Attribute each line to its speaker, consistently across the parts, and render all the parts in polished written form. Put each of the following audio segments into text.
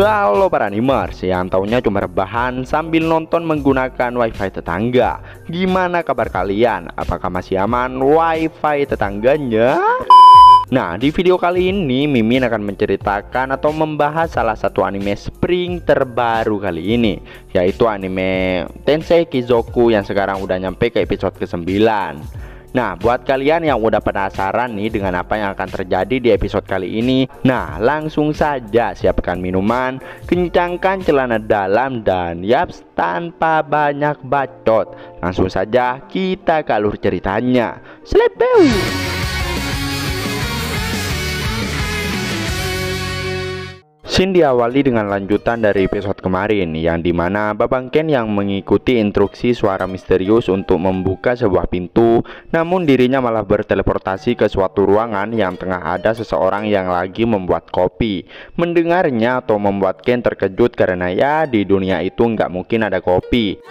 Speaker 1: Halo para animers yang taunya cuma rebahan sambil nonton menggunakan wifi tetangga. Gimana kabar kalian? Apakah masih aman wifi tetangganya? Nah, di video kali ini Mimin akan menceritakan atau membahas salah satu anime spring terbaru kali ini, yaitu anime Tensei Kizoku yang sekarang udah nyampe ke episode ke-9. Nah, buat kalian yang udah penasaran nih dengan apa yang akan terjadi di episode kali ini, nah langsung saja siapkan minuman, kencangkan celana dalam, dan yaps, tanpa banyak bacot, langsung saja kita ke alur ceritanya. Slepeu! Scene diawali dengan lanjutan dari episode kemarin, yang dimana Babang Ken yang mengikuti instruksi suara misterius untuk membuka sebuah pintu, namun dirinya malah berteleportasi ke suatu ruangan yang tengah ada seseorang yang lagi membuat kopi. Mendengarnya atau membuat Ken terkejut karena ya di dunia itu nggak mungkin ada kopi.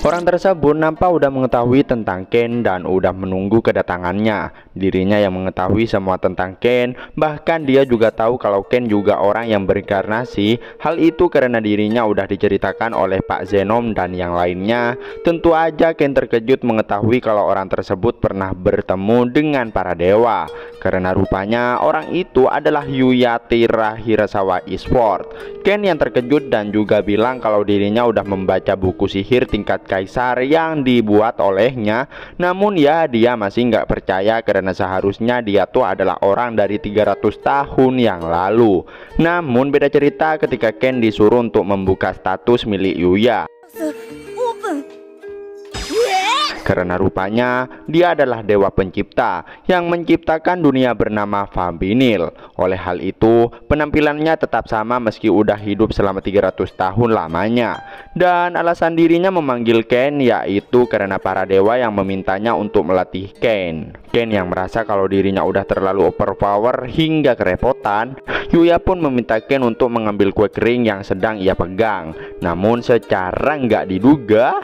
Speaker 1: Orang tersebut nampak udah mengetahui tentang Ken dan udah menunggu kedatangannya. Dirinya yang mengetahui semua tentang Ken, bahkan dia juga tahu kalau Ken juga orang yang berinkarnasi. Hal itu karena dirinya udah diceritakan oleh Pak Zenom dan yang lainnya. Tentu aja Ken terkejut mengetahui kalau orang tersebut pernah bertemu dengan para dewa, karena rupanya orang itu adalah Yuyatira Hirasawa Esport. Ken yang terkejut dan juga bilang kalau dirinya udah membaca buku sihir tingkat kaisar yang dibuat olehnya. Namun ya dia masih nggak percaya karena seharusnya dia tuh adalah orang dari 300 tahun yang lalu. Namun beda cerita ketika Ken disuruh untuk membuka status milik Yuya, karena rupanya dia adalah dewa pencipta yang menciptakan dunia bernama Fambinil. Oleh hal itu penampilannya tetap sama meski udah hidup selama 300 tahun lamanya. Dan alasan dirinya memanggil Ken yaitu karena para dewa yang memintanya untuk melatih Ken. Ken yang merasa kalau dirinya udah terlalu overpower hingga kerepotan, Yuya pun meminta Ken untuk mengambil kue kering yang sedang ia pegang. Namun secara nggak diduga,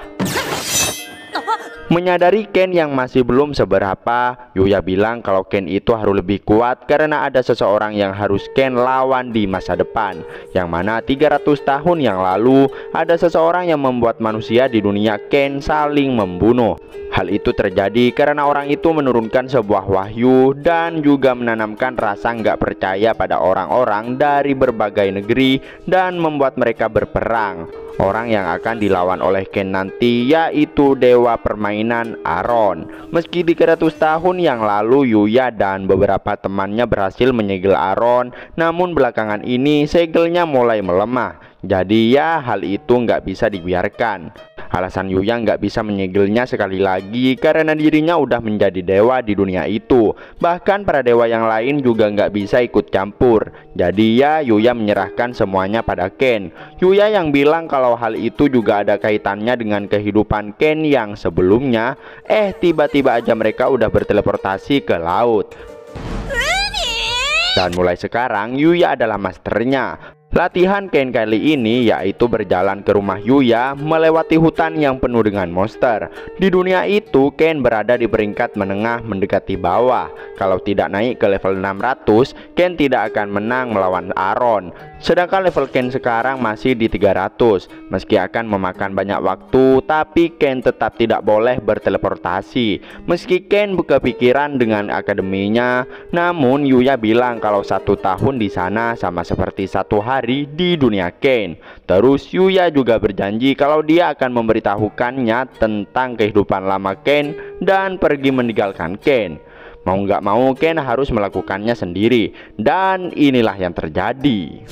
Speaker 1: menyadari Ken yang masih belum seberapa, Yuya bilang kalau Ken itu harus lebih kuat karena ada seseorang yang harus Ken lawan di masa depan, yang mana 300 tahun yang lalu ada seseorang yang membuat manusia di dunia Ken saling membunuh. Hal itu terjadi karena orang itu menurunkan sebuah wahyu dan juga menanamkan rasa nggak percaya pada orang-orang dari berbagai negeri dan membuat mereka berperang. Orang yang akan dilawan oleh Ken nanti yaitu dewa permainan Aron. Meski 300 tahun yang lalu Yuya dan beberapa temannya berhasil menyegel Aron, namun belakangan ini segelnya mulai melemah. Jadi ya hal itu nggak bisa dibiarkan. Alasan Yuya nggak bisa menyegelnya sekali lagi karena dirinya udah menjadi dewa di dunia itu. Bahkan para dewa yang lain juga nggak bisa ikut campur. Jadi ya Yuya menyerahkan semuanya pada Ken. Yuya yang bilang kalau hal itu juga ada kaitannya dengan kehidupan Ken yang sebelumnya. Tiba-tiba aja mereka udah berteleportasi ke laut. Dan mulai sekarang Yuya adalah masternya. Latihan Ken kali ini yaitu berjalan ke rumah Yuya melewati hutan yang penuh dengan monster. Di dunia itu Ken berada di peringkat menengah mendekati bawah. Kalau tidak naik ke level 600, Ken tidak akan menang melawan Aron. Sedangkan level Ken sekarang masih di 300. Meski akan memakan banyak waktu, tapi Ken tetap tidak boleh berteleportasi. Meski Ken kepikiran dengan akademinya, namun Yuya bilang kalau 1 tahun di sana sama seperti 1 hari di dunia Ken. Terus Yuya juga berjanji kalau dia akan memberitahukannya tentang kehidupan lama Ken dan pergi meninggalkan Ken. Mau nggak mau Ken harus melakukannya sendiri. Dan inilah yang terjadi.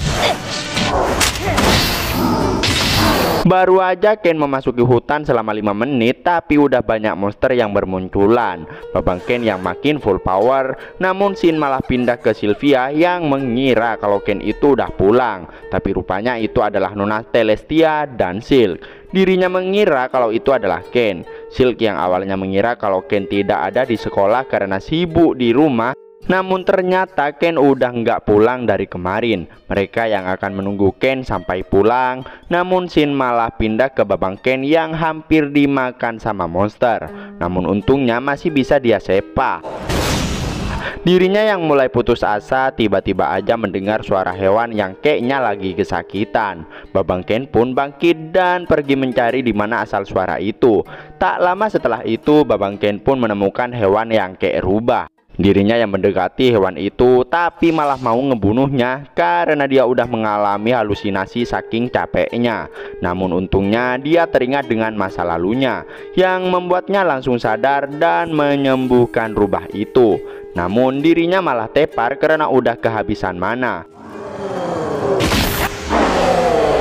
Speaker 1: Baru aja Ken memasuki hutan selama 5 menit, tapi udah banyak monster yang bermunculan. Babang Ken yang makin full power, namun Shin malah pindah ke Sylvia yang mengira kalau Ken itu udah pulang. Tapi rupanya itu adalah Nona Celestia dan Silk. Dirinya mengira kalau itu adalah Ken. Silk yang awalnya mengira kalau Ken tidak ada di sekolah karena sibuk di rumah. Namun ternyata Ken udah nggak pulang dari kemarin. Mereka yang akan menunggu Ken sampai pulang. Namun Shin malah pindah ke Babang Ken yang hampir dimakan sama monster. Namun untungnya masih bisa dia sepa. Dirinya yang mulai putus asa tiba-tiba aja mendengar suara hewan yang kayaknya lagi kesakitan. Babang Ken pun bangkit dan pergi mencari di mana asal suara itu. Tak lama setelah itu Babang Ken pun menemukan hewan yang kayak rubah. Dirinya yang mendekati hewan itu tapi malah mau ngebunuhnya karena dia udah mengalami halusinasi saking capeknya. Namun untungnya dia teringat dengan masa lalunya yang membuatnya langsung sadar dan menyembuhkan rubah itu. Namun dirinya malah tepar karena udah kehabisan mana.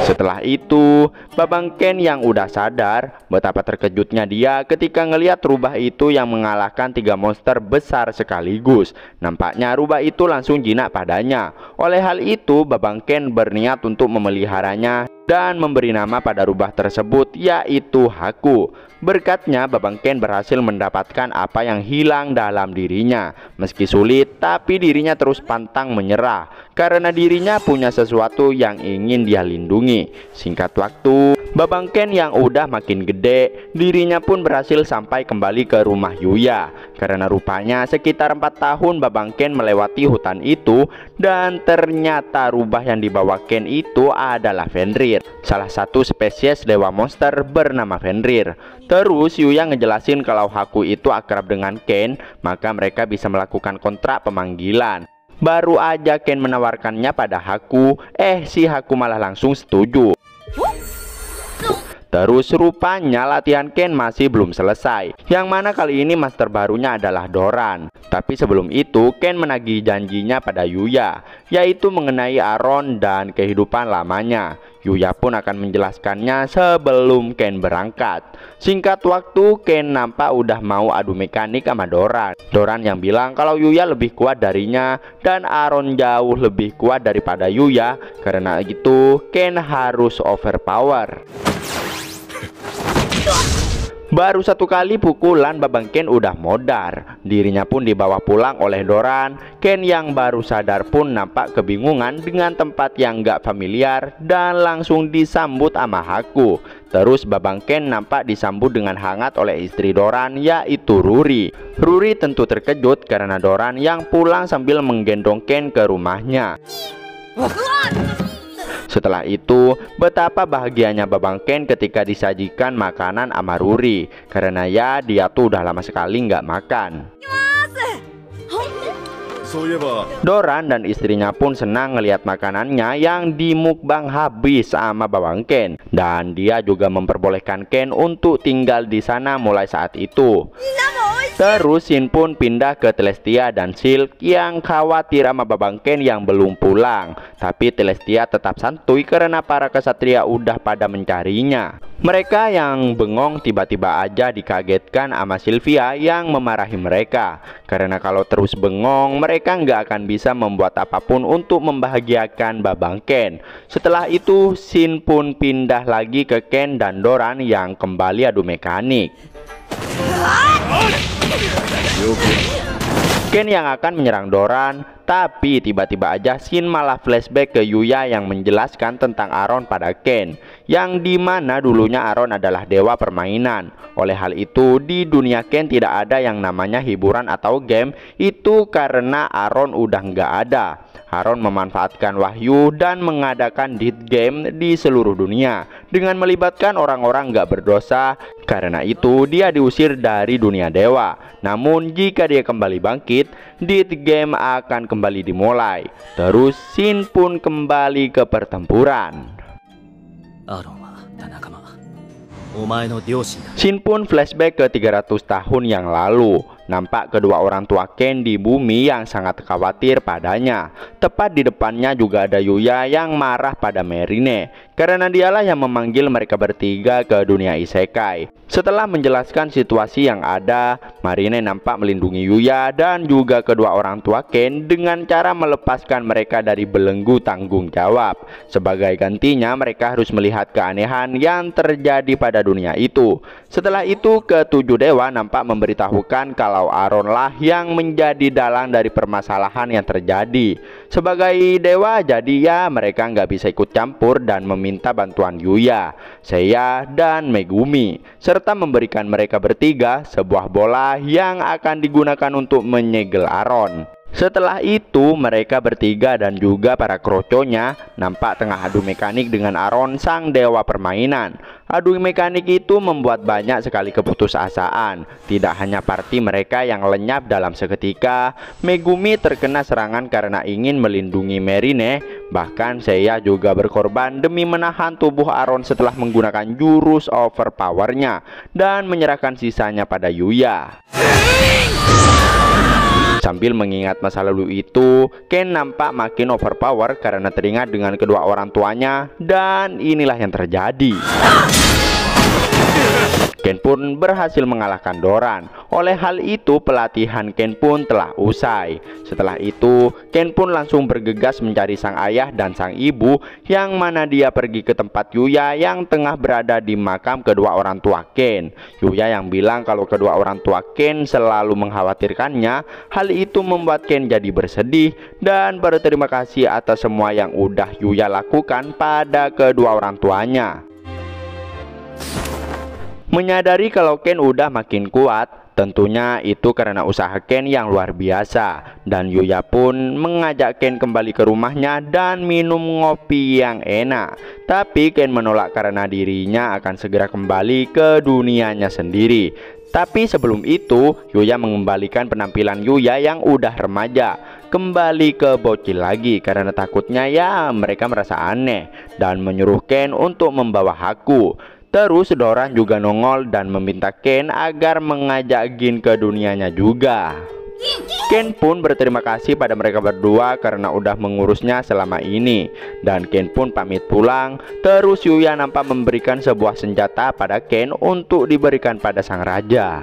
Speaker 1: Setelah itu, Babang Ken yang udah sadar, betapa terkejutnya dia ketika ngelihat rubah itu yang mengalahkan 3 monster besar sekaligus. Nampaknya rubah itu langsung jinak padanya. Oleh hal itu, Babang Ken berniat untuk memeliharanya dan memberi nama pada rubah tersebut, yaitu Haku. Berkatnya, Babang Ken berhasil mendapatkan apa yang hilang dalam dirinya. Meski sulit, tapi dirinya terus pantang menyerah karena dirinya punya sesuatu yang ingin dia lindungi. Singkat waktu, Babang Ken yang udah makin gede, dirinya pun berhasil sampai kembali ke rumah Yuya. Karena rupanya sekitar 4 tahun Babang Ken melewati hutan itu, dan ternyata rubah yang dibawa Ken itu adalah Fenrir, salah satu spesies dewa monster bernama Fenrir. Terus Yuya ngejelasin kalau Haku itu akrab dengan Ken, maka mereka bisa melakukan kontrak pemanggilan. Baru aja Ken menawarkannya pada Haku, si Haku malah langsung setuju. Terus rupanya latihan Ken masih belum selesai, yang mana kali ini master barunya adalah Doran. Tapi sebelum itu Ken menagih janjinya pada Yuya, yaitu mengenai Aron dan kehidupan lamanya. Yuya pun akan menjelaskannya sebelum Ken berangkat. Singkat waktu, Ken nampak udah mau adu mekanik sama Doran. Doran yang bilang kalau Yuya lebih kuat darinya dan Aron jauh lebih kuat daripada Yuya. Karena itu Ken harus overpower. Baru 1 kali pukulan Babang Ken udah modar. Dirinya pun dibawa pulang oleh Doran. Ken yang baru sadar pun nampak kebingungan dengan tempat yang gak familiar dan langsung disambut sama Haku. Terus Babang Ken nampak disambut dengan hangat oleh istri Doran, yaitu Ruri. Ruri tentu terkejut karena Doran yang pulang sambil menggendong Ken ke rumahnya. Setelah itu, betapa bahagianya Babang Ken ketika disajikan makanan sama Ruri. Karena ya dia tuh udah lama sekali nggak makan. Doran dan istrinya pun senang ngelihat makanannya yang dimukbang habis sama Babang Ken. Dan dia juga memperbolehkan Ken untuk tinggal di sana mulai saat itu. Terus Shin pun pindah ke Celestia dan Silk yang khawatir sama Babang Ken yang belum pulang. Tapi Celestia tetap santuy karena para kesatria udah pada mencarinya. Mereka yang bengong tiba-tiba aja dikagetkan sama Sylvia yang memarahi mereka. Karena kalau terus bengong, mereka nggak akan bisa membuat apapun untuk membahagiakan Babang Ken. Setelah itu Shin pun pindah lagi ke Ken dan Doran yang kembali adu mekanik. Ken yang akan menyerang Doran, tapi tiba-tiba aja Shin malah flashback ke Yuya yang menjelaskan tentang Aron pada Ken, yang dimana dulunya Aron adalah dewa permainan. Oleh hal itu di dunia Ken tidak ada yang namanya hiburan atau game, itu karena Aron udah nggak ada. Aron memanfaatkan wahyu dan mengadakan death game di seluruh dunia dengan melibatkan orang-orang nggak berdosa. Karena itu dia diusir dari dunia dewa. Namun jika dia kembali bangkit, death game akan kembali dimulai. Terus Shin pun kembali ke pertempuran. Shin pun flashback ke 300 tahun yang lalu. Nampak kedua orang tua Ken di bumi yang sangat khawatir padanya. Tepat di depannya juga ada Yuya yang marah pada Marine karena dialah yang memanggil mereka bertiga ke dunia isekai. Setelah menjelaskan situasi yang ada, Marine nampak melindungi Yuya dan juga kedua orang tua Ken dengan cara melepaskan mereka dari belenggu tanggung jawab. Sebagai gantinya mereka harus melihat keanehan yang terjadi pada dunia itu. Setelah itu ketujuh dewa nampak memberitahukan kalau Aron lah yang menjadi dalang dari permasalahan yang terjadi. Sebagai dewa jadi ya mereka nggak bisa ikut campur dan meminta bantuan Yuya, Seiya, dan Megumi, serta memberikan mereka bertiga sebuah bola yang akan digunakan untuk menyegel Aron. Setelah itu mereka bertiga dan juga para kroconya nampak tengah adu mekanik dengan Aron sang dewa permainan. Adu mekanik itu membuat banyak sekali keputusasaan. Tidak hanya party mereka yang lenyap dalam seketika, Megumi terkena serangan karena ingin melindungi Marine. Bahkan Seiya juga berkorban demi menahan tubuh Aron setelah menggunakan jurus overpowernya dan menyerahkan sisanya pada Yuya. Sambil mengingat masa lalu itu, Ken nampak makin overpower karena teringat dengan kedua orang tuanya, dan inilah yang terjadi. Ken pun berhasil mengalahkan Doran. Oleh hal itu, pelatihan Ken pun telah usai. Setelah itu, Ken pun langsung bergegas mencari sang ayah dan sang ibu, yang mana dia pergi ke tempat Yuya yang tengah berada di makam kedua orang tua Ken. Yuya yang bilang kalau kedua orang tua Ken selalu mengkhawatirkannya. Hal itu membuat Ken jadi bersedih dan berterima kasih atas semua yang udah Yuya lakukan pada kedua orang tuanya. Menyadari kalau Ken udah makin kuat, tentunya itu karena usaha Ken yang luar biasa. Dan Yuya pun mengajak Ken kembali ke rumahnya dan minum ngopi yang enak. Tapi Ken menolak karena dirinya akan segera kembali ke dunianya sendiri. Tapi sebelum itu, Yuya mengembalikan penampilan Yuya yang udah remaja kembali ke bocil lagi karena takutnya ya mereka merasa aneh, dan menyuruh Ken untuk membawa Haku. Terus Doran juga nongol dan meminta Ken agar mengajak Gin ke dunianya juga. Ken pun berterima kasih pada mereka berdua karena udah mengurusnya selama ini. Dan Ken pun pamit pulang. Terus Yuya nampak memberikan sebuah senjata pada Ken untuk diberikan pada sang raja.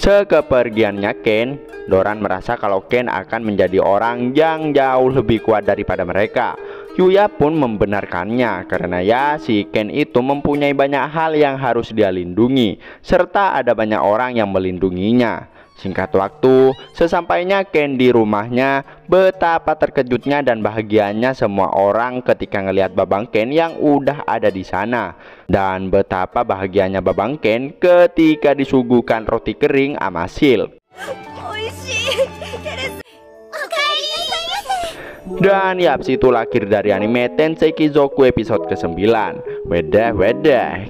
Speaker 1: Sekepergiannya Ken, Doran merasa kalau Ken akan menjadi orang yang jauh lebih kuat daripada mereka. Yuya pun membenarkannya karena ya si Ken itu mempunyai banyak hal yang harus dia lindungi, serta ada banyak orang yang melindunginya. Singkat waktu, sesampainya Ken di rumahnya, betapa terkejutnya dan bahagianya semua orang ketika ngelihat Babang Ken yang udah ada di sana. Dan betapa bahagianya Babang Ken ketika disuguhkan roti kering sama silk. Dan ya, situ lahir dari anime Tensei Kizoku episode ke-9. Wedah,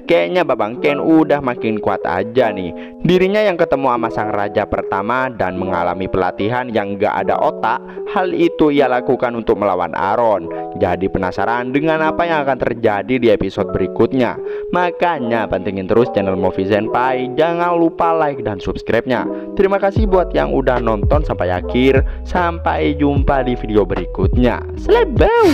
Speaker 1: kayaknya Babang Ken udah makin kuat aja nih. Dirinya yang ketemu sama sang raja pertama dan mengalami pelatihan yang gak ada otak. Hal itu ia lakukan untuk melawan Aron. Jadi penasaran dengan apa yang akan terjadi di episode berikutnya. Makanya pantengin terus channel Movie Senpai. Jangan lupa like dan subscribe-nya. Terima kasih buat yang udah nonton sampai akhir. Sampai jumpa di video berikutnya. Selebau.